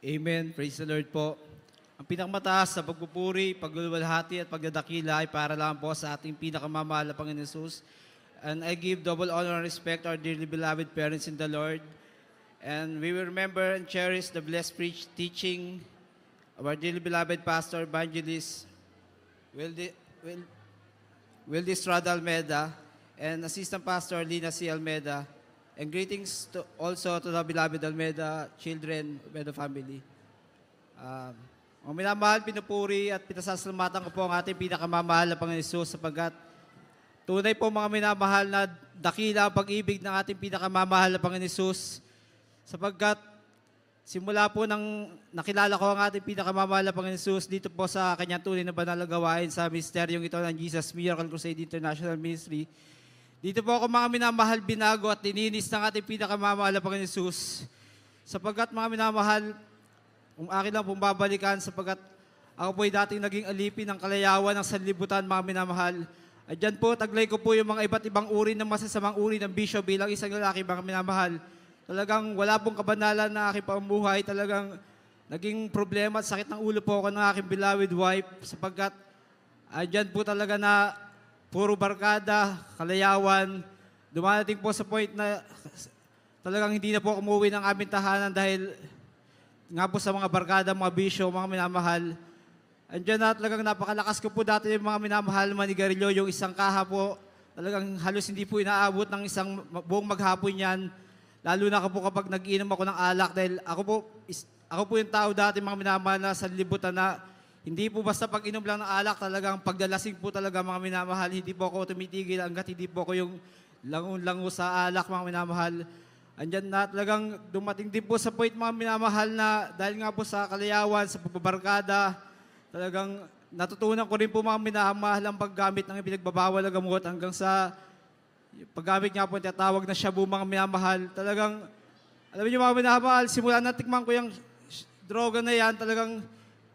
Amen. Praise the Lord po. Ang pinakamataas sa pagpupuri, pagluluwalhati at pagdadakila ay para lang po sa ating pinakamamahal na Panginoon Jesus. And I give double honor and respect to our dearly beloved parents in the Lord. And we will remember and cherish the blessed preach teaching of our dearly beloved pastor, evangelist, Wildy Estrada Almeda, and assistant pastor, Lina C. Almeda. And greetings also to the beloved Almeda children, Almeda family. Ang minamahal, pinupuri at pinasasalamatan ko po ang ating pinakamamahal na Panginoon Jesus sapagkat tunay po mga minamahal na dakila ang pag-ibig ng ating pinakamamahal na Panginoon Jesus sapagkat simula po nang nakilala ko ang ating pinakamamahal na Panginoon Jesus dito po sa kanyang tunay na banal na gawain sa misteryong ito ng Jesus Miracle Crusade International Ministry. Dito po ako mga minamahal binago at dininis ng ating pinakamamahal na Panginoon Jesus sapagkat mga minamahal, kung akin lang pong babalikan sapagkat ako po'y dating naging alipin ng kalayawan ng sanlibutan, mga minamahal. At dyan po, taglay ko po yung mga iba't ibang uri ng masasamang uri ng bisyo bilang isang lalaki, mga minamahal. Talagang wala pong kabanalan na aking pamumuhay. Talagang naging problema at sakit ng ulo po ako ng aking beloved wife sapagkat dyan po talaga na puro barkada, kalayawan. Dumadating po sa point na talagang hindi na po umuwi ng aming tahanan dahil nga po sa mga barkada, mga bisyo, mga minamahal. Andiyan na talagang napakalakas ko po dati yung mga minamahal, manigarilyo, yung isang kaha po. Talagang halos hindi po inaabot ng isang buong maghapon yan. Lalo na po kapag nag-inom ako ng alak dahil ako po yung tao dati mga minamahal na sa libutan na hindi po basta pag-inom lang ng alak, talagang pagdalasing po talaga mga minamahal. Hindi po ako tumitigil hanggat hindi po ako yung lango sa alak mga minamahal. Andyan na talagang dumating din po sa point mga minamahal na dahil nga po sa kalayawan, sa pagbabarkada, talagang natutunan ko rin po mga minamahal ang paggamit ng pinagbabawal na gamot hanggang sa paggamit nga po tinatawag na shabu mga minamahal. Talagang, alam niyo mga minamahal, simula natikman ko yung droga na yan, talagang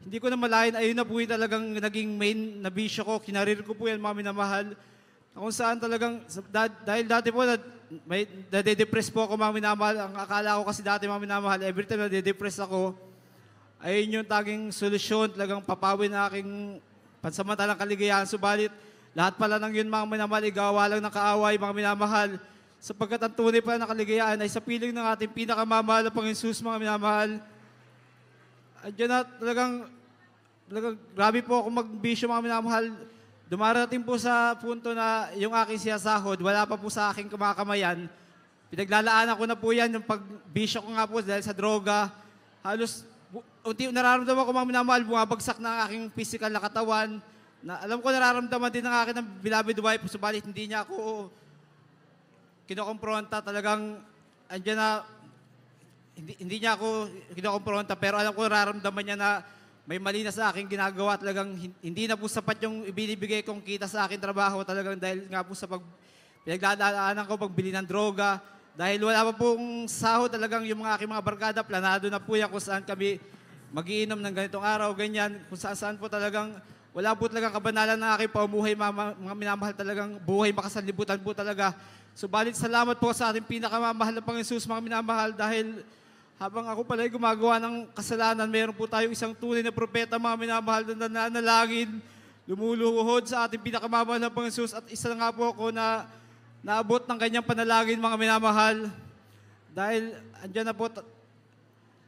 hindi ko na malayan, ayun na po yung talagang naging main na bisyo ko, kinarir ko po yan mga minamahal. Kung saan talagang, dahil dati po, may nade-depress po ako mga minamahal. Ang akala ko kasi dati mga minamahal, every time nade-depress ako, ayun yung taging solusyon, talagang papawin na aking pansamantalang kaligayahan. Subalit, lahat pala ng yun mga minamahal, igawa lang ng kaaway mga minamahal. Sapagkat ang tunay pala na kaligayahan ay sa piling ng ating pinakamamahal na Panginoon Jesus mga minamahal. Andiyan na talagang grabe po ako magbisyo mga minamahal. Dumarating po sa punto na yung aking siyasahod, wala pa po sa aking kamakamayan. Pinaglalaanan ko na po yan, yung pagbisyo ko nga po dahil sa droga. Halos, unti nararamdaman ko mga minamahal, bumabagsak na ang aking physical na katawan. Na, alam ko nararamdaman din ng aking beloved wife, subalit hindi niya ako kinokompronta. Talagang, andyan na, hindi niya ako kinokompronta, pero alam ko nararamdaman niya na may mali na sa aking ginagawa. Talagang hindi na po sapat yung ibinibigay kong kita sa aking trabaho. Talagang dahil nga po sa pinagdadaanan ko pagbili ng droga. Dahil wala pa pong sahod, talagang yung mga aking mga barkada, planado na po yan kung saan kami magiinom ng ganitong araw, ganyan. Kung saan po talagang, wala po talagang kabanalan ng aking paumuhay, mga minamahal talagang buhay makasanlibutan po talaga. Subalit salamat po sa ating pinakamamahal na Panginoon Jesus, mga minamahal, dahil habang ako pala ay gumagawa ng kasalanan, meron po tayong isang tunay na propeta, mga minamahal, na nananalangin, lumuluhod sa ating pinakamamahal na Panginoon Jesus. At isa nga po ako na naabot ng kanyang panalangin, mga minamahal. Dahil andyan na po,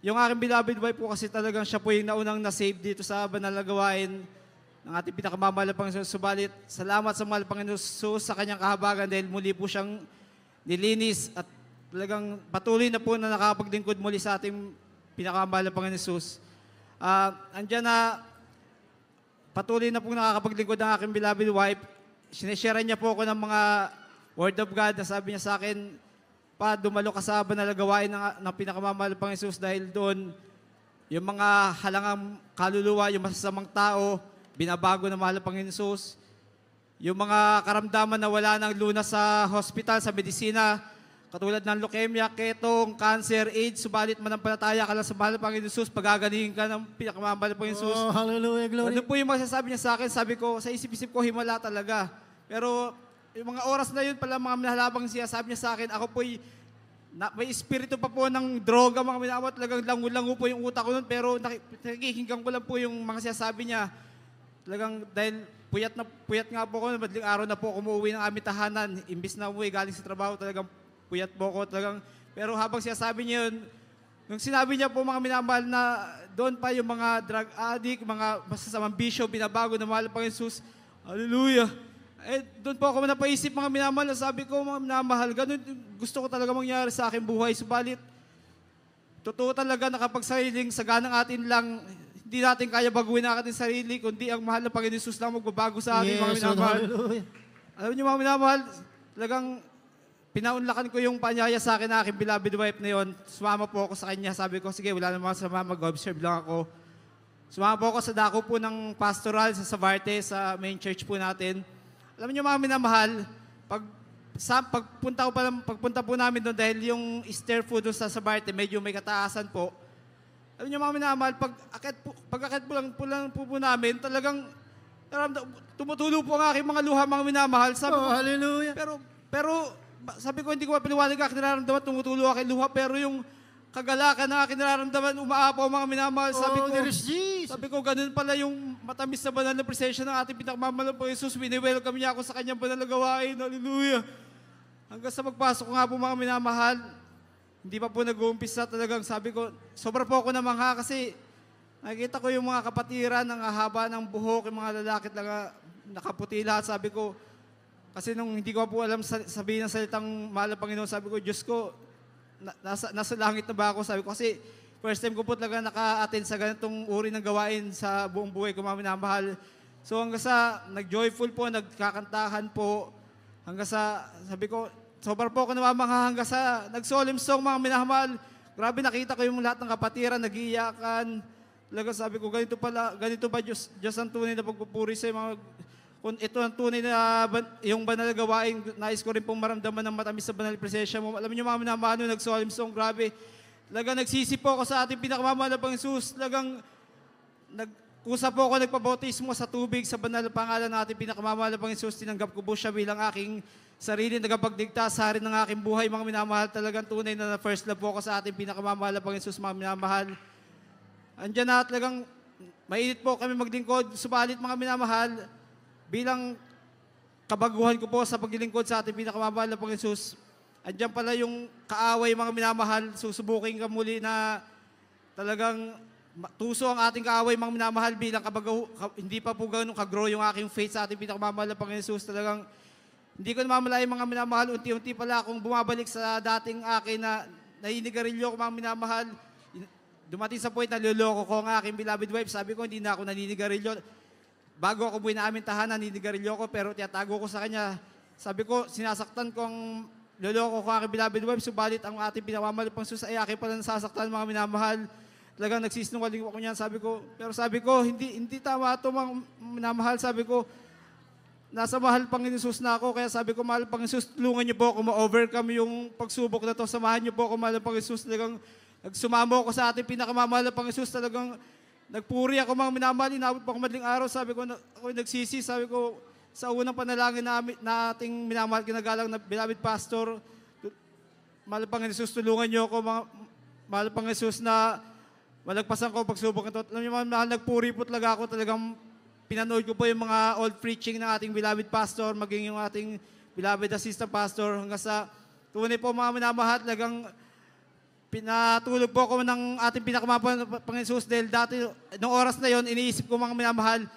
yung aking beloved wife po kasi talagang siya po yung naunang na-save dito sa banal na gawain ng ating pinakamamahal na Panginoon. Subalit, salamat sa mahal Panginoon Jesus sa kanyang kahabagan dahil muli po siyang nilinis at talagang patuloy na po na nakapaglingkod muli sa ating pinakamahal na Panginoon Jesus. Andyan na patuloy na po nakakapaglingkod ng aking beloved wife. Sineshare niya po ako ng mga word of God na sabi niya sa akin, pa, dumalo ka sa banal na gawain ng pinakamamahal na Panginoon Jesus dahil doon, yung mga halangang kaluluwa, yung masasamang tao, binabago ng mahal na Panginoon Jesus. Yung mga karamdaman na wala ng lunas sa hospital, sa medisina, katulad ng leukemia, ketong, cancer, AIDS, subalit manampalataya ka lang sa mahal na Panginoon Jesus, pagaganihin ka ng pinakamamahal na Panginoon Jesus. Oh, hallelujah, glory. Ano po yung masasabi niya sa akin, sabi ko, sa isip-isip ko, himala talaga. Pero yung mga oras na yun pala, mga minahalabang siya, sabi niya sa akin, ako po'y may espiritu pa po ng droga, mga minamahal. Talagang lango-lango po yung utak ko nun, pero nakikinggan ko lang po yung mga sinasabi niya. Talagang dahil puyat nga po ako, madaling araw na po ako umuwi ng aming tahanan. Imbis na umuwi galing sa trabaho, talagang puyat po ako. Pero habang sinasabi niya yun, nung sinabi niya po, mga minamahal, na doon pa yung mga drug addict, mga masasamang bisyo, binabago na mahal pang Jesus. Hallelujah! Doon po ako napaisip, mga minamahal, na sabi ko, mga minamahal, ganun gusto ko talaga mangyari sa aking buhay. Subalit, totoo talaga na kapag sariling saganang atin lang, hindi natin kaya baguhin ang ating sarili, kundi ang mahal na Panginoon Jesus lang magbabago sa atin, mga minamahal. Alam niyo, mga minamahal, talagang pinaunlakan ko yung panyaya sa akin na aking beloved wife na yon. Sumama po ako sa kanya. Sabi ko, sige, wala namang sama, mag-observe lang ako. Sumama po ako sa dako po ng pastoral sa Savarte, sa main church po natin. Alam niyo, mga minamahal, pagpunta po namin doon, dahil yung stair po doon sa Savarte, medyo may kataasan po. Alam niyo, mga minamahal, pag-akit po namin, talagang tumutulo po ang aking mga luha, mga minamahal. Sabi ko, hallelujah. Pero sabi ko, hindi ko mapiliwanag ang aking nararamdaman, tumutulo aking luha, pero yung kagalakan ng aking nararamdaman, umaapaw, mga minamahal. Sabi ko, ganun pala yung matamis na banal na presensya ng ating pinakamamahal po Jesus. Wini-welcome niya ako sa kanyang banal na gawain. Hallelujah! Hanggang sa magpasok ko nga po, mga minamahal, hindi pa po nag-uumpisa, talagang sabi ko, sobra po ako namangha kasi nakikita ko yung mga kapatiran ng haba ng buhok, yung mga lalaki talaga nakaputi lahat. Sabi ko, kasi nung hindi ko po alam sabihin ng salitang mahal na Panginoon, sabi ko, Diyos ko, nasa langit na ba ako? Sabi ko, kasi first time ko po talaga naka-attend sa ganitong uri ng gawain sa buong buhay ko, mga minamahal. So hanggang sa nag-joyful po, nagkakantahan po, hanggang sa, sabi ko, sobrang po ako namamangha, hanggang sa nag-solemn song, mga minamahal. Grabe, nakita ko yung lahat ng kapatiran, nag-iiyakan. Talaga sabi ko, ganito ba Diyos ang tunay na pagpupuri sa mga. Kung ito ang tunay na yung banal na gawain, nais ko rin pong maramdaman ng matamis sa banal presensya mo. Alam niyo, mga minamahal, nung nag-solemn song, grabe. Talagang nagsisi po ako sa ating pinakamamahal na Panginoon Jesus. Talagang nagkusa po ako, nagpabautismo sa tubig sa banal na pangalan ng ating pinakamamahal na Panginoon Jesus. Tinanggap ko po siya bilang aking sarili, nagapagligtas sa rin ng aking buhay, mga minamahal. Talagang tunay na first love po ako sa ating pinakamamahal na Panginoon Jesus, mga minamahal. Andiyan na talagang mainit po kami maglingkod. Subalit, mga minamahal, bilang kabaguhan ko po sa paglilingkod sa ating pinakamamahal na Panginoon Jesus, andyan pala yung kaaway, mga minamahal. Susubukin ka muli na talagang tuso ang ating kaaway, mga minamahal, bilang hindi pa po ganun ka-grow yung aking faith sa ating pinakamamahal na Panginoon Jesus. Talagang hindi ko namamalayan, mga minamahal, unti-unti pala akong bumabalik sa dating akin na naninigarilyo ko, mga minamahal. Dumating sa point na luloko ko ang aking beloved wife. Sabi ko, hindi na ako naninigarilyo. Bago ako buhay na aming tahanan, naninigarilyo ko, pero tiyatago ko sa kanya. Sabi ko, sinasaktan ko ang luloko ko ang aking beloved wife, subalit ang ating pinamamahal pang Jesus ay aking pala nasasaktan, mga minamahal. Talagang nagsisinungaling ako niyan. Sabi ko, hindi tama ito, mga minamahal. Sabi ko, nasa mahal Panginoon Jesus na ako, kaya sabi ko, mahal Panginoon Jesus, tulungan niyo po ako ma-overcome yung pagsubok na to. Samahan niyo po ako, mahal Panginoon Jesus. Talagang nagsumamo ako sa ating pinakamamahal na Panginoon Jesus. Talagang nagpuri ako, mga minamahal, inabot pa ako madaling araw. Sabi ko, ako nagsisi, sabi ko, sa unang panalangin na ating minamahal, kinagalang na beloved pastor, mahal Panginoon Jesus, tulungan niyo ako, mahal Panginoon Jesus, na malagpasan ko pagsubok ito. Alam niyo, mahal, nagpuri po talaga ako. Talagang pinanood ko po yung mga old preaching ng ating beloved pastor, maging yung ating beloved assistant pastor, hanggang sa tunay po, mga minamahal, talagang pinatulog po ako ng ating pinakamamahal na Panginoon Jesus, dahil dati, noong oras na yon, iniisip ko, mga minamahal,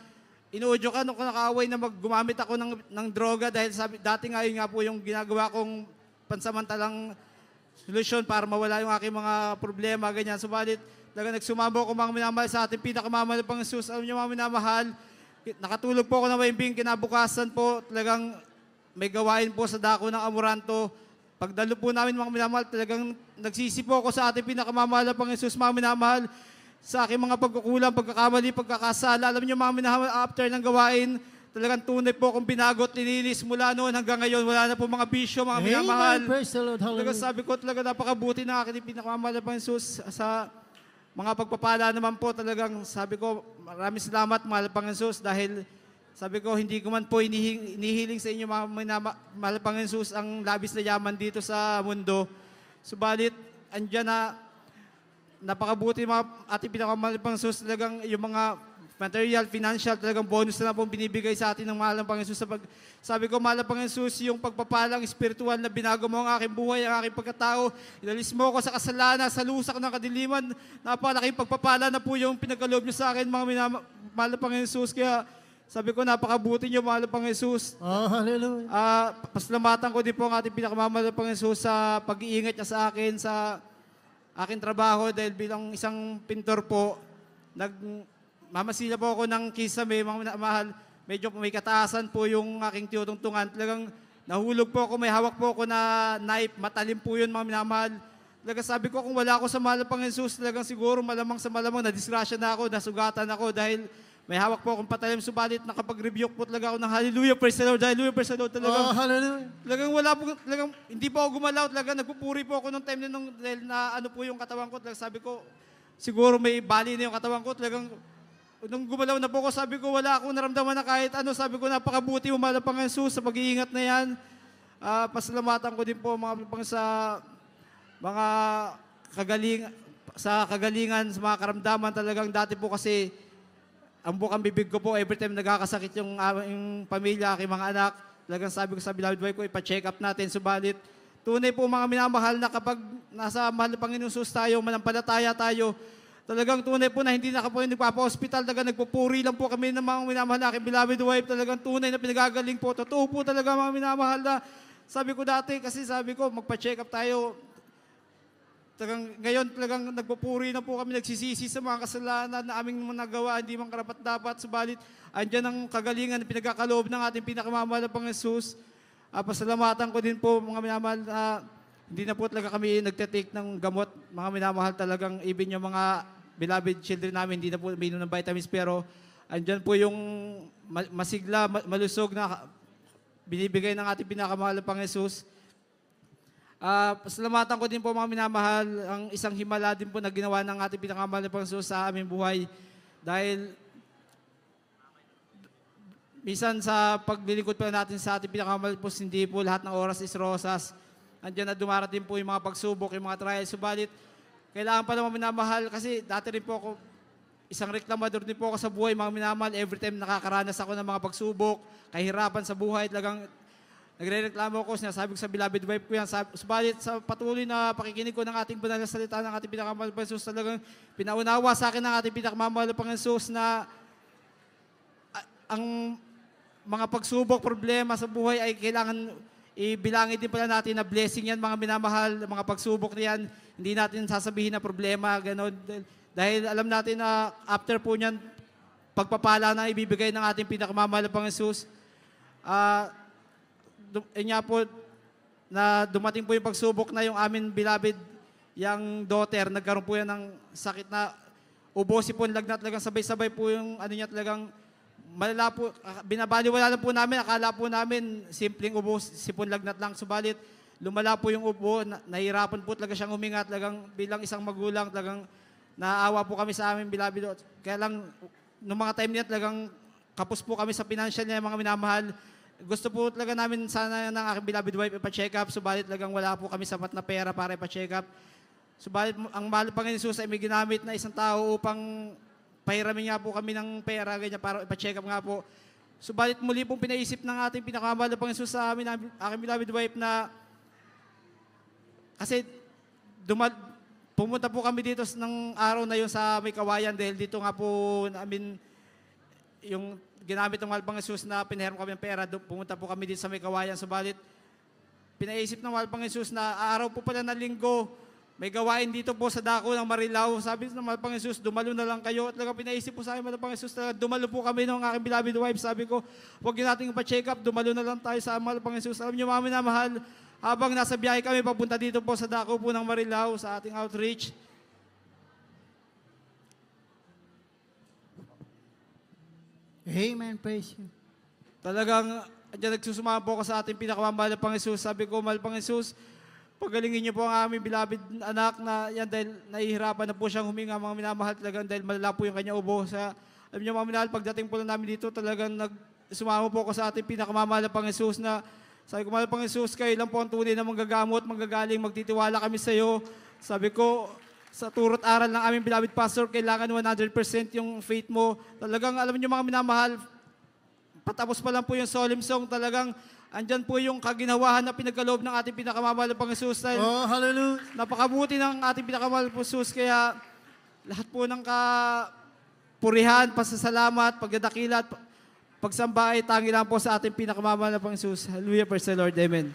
inuudyo ka nung nakaaway na gumamit ako ng droga, dahil dati nga yun nga po yung ginagawa kong pansamantalang solusyon para mawala yung aking mga problema, ganyan. Subalit, talagang nagsumamo ako, mga minamahal, sa ating pinakamamahal na Panginoon Jesus. Alam niyo, mga minamahal, nakatulog po ako na maimbing, kinabukasan po, talagang may gawain po sa dako ng Amoranto. Pagdalo po namin, mga minamahal, talagang nagsisi po ako sa ating pinakamamahal na Panginoon Jesus, mga minamahal, sa aking mga pagkukulang, pagkakamali, pagkakasala. Alam niyo, mga minamahal, after ng gawain, talagang tunay po akong binagot, linilis mula noon hanggang ngayon. Wala na po mga bisyo, mga minamahal. Praise the Lord, Talaga sabi ko, talaga napakabuti ng aking pinakamamahal na Panginoon Jesus. Sa mga pagpapala naman po, talagang sabi ko, maraming salamat, mahal Panginoon Jesus, dahil sabi ko, hindi ko man po inihiling sa inyo, mahal Panginoon Jesus, ang labis na yaman dito sa mundo. Subalit, andyan na napakabuti mga ating pinakamahal pang Jesus, talagang yung mga material, financial, talagang bonus na pong binibigay sa atin ng mahal ng Panginoon Jesus. Sabi ko, mahal ng Panginoon Jesus, yung pagpapalang espiritual na binago mo ang aking buhay, ang aking pagkatao, inalis mo ko sa kasalanan, sa lusak ng kadiliman, napakalaking pagpapala na po yung pinagkaloob niyo sa akin, mga mahal ng Panginoon Jesus. Kaya sabi ko, napakabuti niyo, mahal ng Panginoon Jesus. Oh, hallelujah. Pasalamatan ko din po ang ating pinakamamahal ng Panginoon Jesus sa pag-iingat niya sa akin, sa aking trabaho, dahil bilang isang pintor po, mamasila po ako ng kisame, mga mahal, medyo may kataasan po yung aking tinutungtungan. Talagang nahulog po ako, may hawak po ako na knife, matalim po yun, mga minamahal. Talagang sabi ko, kung wala ako sa mahal ng Panginoon Jesus, talagang siguro malamang sa malamang na-disgrasya na ako, nasugatan ako dahil may hawak po akong patalim. Subalit nakapag-rebuke po talaga ako ng hallelujah, praise the Lord, hallelujah, praise the Lord. Talagang, Oh, hallelujah. talagang wala po, talagang hindi po ako gumalaw, talagang nagpupuri po ako nung time na nung, dahil na ano po yung katawan ko. Talagang sabi ko, siguro may bali na yung katawan ko. Talagang nung gumalaw na po ako, sabi ko, wala akong naramdaman na kahit ano. Sabi ko, napakabuti mo, mahal ng Panginoon Jesus, sa pag-iingat na yan. Pasalamatan ko din po mga sa mga kagalingan, sa mga karamdaman. Talagang dati po kasi, ang bukang bibig ko po, every time nagkakasakit yung aming pamilya, aking mga anak, talagang sabi ko sa beloved wife ko, ipa-check up natin. Subalit, tunay po mga minamahal na kapag nasa mahal ng Panginoon Jesus tayo, manampalataya tayo, talagang tunay po na hindi na po yung nagpapa-hospital, talagang nagpupuri lang po kami ng mga minamahal na aking beloved wife, talagang tunay na pinagagaling po. Totoo po talaga mga minamahal na sabi ko dati, kasi sabi ko, magpa-check up tayo. Ngayon talagang nagpupuri na po kami, nagsisisi sa mga kasalanan na aming nagawa, hindi man karapat-dapat. Subalit, andyan ang kagalingan na pinagkakaloob ng ating pinakamamahal na Panginoon Jesus. Pasalamatan ko din po mga minamahal na hindi na po talaga kami nagtatake ng gamot. Mga minamahal talagang even yung mga beloved children namin, hindi na po minom ng vitamins. Pero andyan po yung masigla, malusog na binibigay ng ating pinakamahal na Panginoon Jesus. Pasalamatan ko din po mga minamahal ang isang himala din po na ginawa ng ating pinakamahal na Panginoon Jesus sa aming buhay. Dahil minsan sa paglilingkod pa natin sa ating pinakamahal po, hindi po lahat ng oras is rosas. Andiyan na dumarating po yung mga pagsubok, yung mga trials. Subalit, kailangan pa naman minamahal kasi dati rin po ako, isang reklamador din po ako sa buhay, mga minamahal. Every time nakakaranas ako ng mga pagsubok, kahirapan sa buhay, talagang nagre-reklamo ako, sinasabi ko sa beloved wife ko yan. Subalit, sa patuloy na pakikinig ko ng ating banal na salita ng ating pinakamahal na Panginoon, talagang pinaunawa sa akin ng ating pinakamahal na Panginoon na ang mga pagsubok, problema sa buhay ay kailangan ibilangin din pala natin na blessing yan, mga minamahal, mga pagsubok na yan. Hindi natin sasabihin na problema, gano'n. Dahil alam natin na after po niyan, pagpapala na ibibigay ng ating pinakamamahal na Panginoon Jesus. Nga po, na dumating po yung pagsubok na yung amin beloved, yung daughter, nagkaroon po yan ng sakit na ubo, sipon, lagnat, talagang sabay-sabay po yung ano niya, talagang malala po, binabaliwala lang po namin, akala po namin simpleng ubo, sipon, lagnat lang. Subalit, lumala po yung ubo, nahirapan po talaga siyang huminga, talagang bilang isang magulang, talagang naawa po kami sa amin beloved. Kaya lang, noong mga time niya, talagang kapos po kami sa financial niya, mga minamahal. Gusto po talaga namin sana ng aking beloved wife ipa-check up, subalit talagang wala po kami sapat na pera para ipa-check up. Subalit, ang mahal ng Panginoon Jesus ay may ginamit na isang tao upang pahiramin nga po kami ng pera, ganyan, para ipa-check up nga po. Subalit muli pong pinaisip ng ating pinakamahal na Panginoon sa amin, aking beloved wife, na kasi pumunta po kami dito ng araw na yun sa May Kawayan dahil dito nga po namin yung ginamit ng mahal ng Panginoon na pinahiram kami ng pera. Pumunta po kami dito sa May Kawayan. Subalit pinaisip ng mahal ng Panginoon na araw po pala na linggo, may gawain dito po sa dako ng Marilao. Sabi ng mahal Panginoon Jesus, dumalo na lang kayo. At talagang pinaisip po sa akin, mahal Panginoon Jesus, dumalo po kami ng aking beloved wife. Sabi ko, huwag yun natin pa-check up, dumalo na lang tayo sa mahal Panginoon Jesus. Alam niyo, mami na mahal, habang nasa biyahe kami, papunta dito po sa dako po ng Marilao, sa ating outreach. Amen, praise you. Talagang, andyan nagsusumama po ako sa ating pinakamamahal na Panginoon Jesus. Sabi ko, mahal Panginoon Jesus, pagalingin niyo po ang aming beloved anak na yan dahil nahihirapan na po siyang huminga, mga minamahal, talagang dahil malala po yung kanya ubo. Alam niyo mga minahal, pagdating po lang namin dito, talagang sumama po ako sa ating pinakamamahal na Panginoon Jesus na Sabi ko, mahal Panginoon Jesus, kayo lang po ang tunay na manggagamot, manggagaling, magtitiwala kami sa iyo. Sabi ko, sa turot aral ng aming beloved pastor, kailangan 100% yung faith mo. Talagang, alam niyo mga minamahal, patapos pa lang po yung solemn song, talagang andyan po yung kaginawahan na pinagkaloob ng ating pinakamamahal na Panginoon Jesus. Oh, hallelujah. Napakabuti ng ating pinakamahal po Jesus, kaya lahat po ng kapurihan, pasasalamat, pagdadakila at pagsamba ay tangi lang po sa ating pinakamamahal na Panginoon Jesus. Hallelujah, praise the Lord, amen.